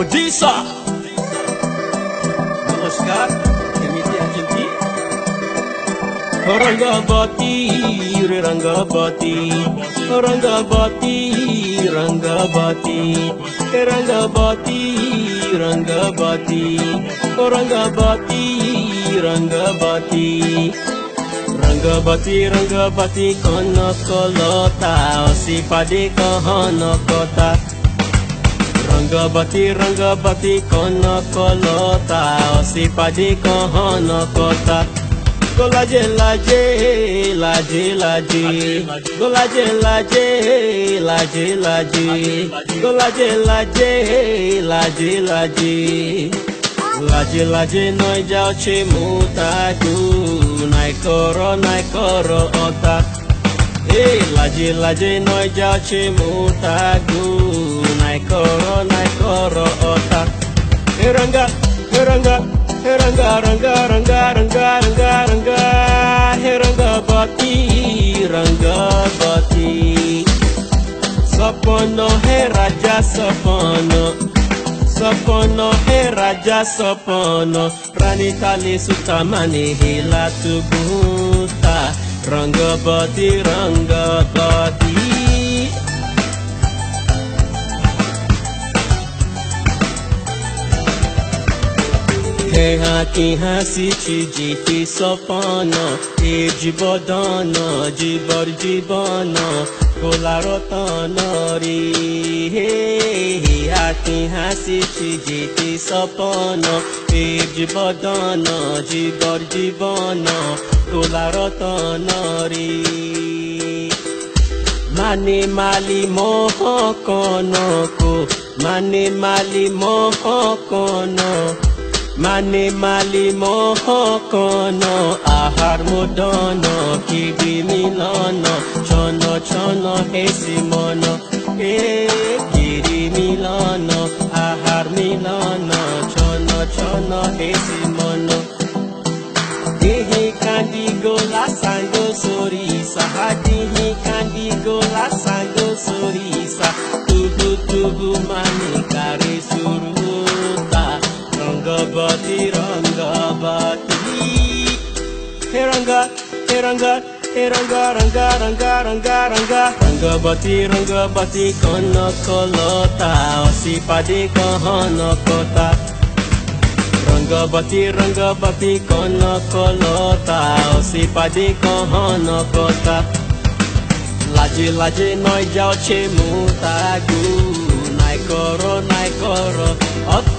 Odisha. Namaskar, Kemiti Ajenti. Rangabati, Rangabati, Rangabati, Rangabati, Rangabati, Rangabati, Rangabati, Rangabati, Rangabati, Rangabati, kono kolota, osipade kohono kota. Rangabati, Rangabati, kono kolota, osipade kohono kota. Golaje laje, laje laje, golaje laje, laje laje, golaje laje, laje laje, laje laje noi jao che mutaku, nai koro ota. Hey, laje laje noi jao che mutaku, nai koro ota. Heranga, heranga. Heranga, ranga, ranga, ranga, ranga, ranga, heranga bati, ranga bati. Sapono heraja sapono, sapono heraja sapono. Rani tali sutamani hila tubuta, ranga bati, ranga bati. Haki hasi chijiti sopono, jibodono, jibor jibono, kolarotono ri. Haki hasi chijiti sopono, jibodono, jibor jibono, kolarotono ri. Mani mali moho kono ko, mani mali moho kono. Mani mali moho kono, ahar mudono, kibi milono, chono chono hesi mono, kiri milono, ahar milono, chono chono hesi mono. Dihi kandigo la sango sorisa, hadihi kandigo la sango sorisa, tubu tubu mani kare suruta. Rangabati, Rangabati, Heranga, Heranga, Heranga, Ranga, Ranga, Ranga, Ranga, Rangabati, Rangabati, kono kolota, osipade kohono kota. Rangabati, Rangabati, kono kolota, osipade kohono kota. Laje, laje, noi jao che mutagu, nai koro, ot.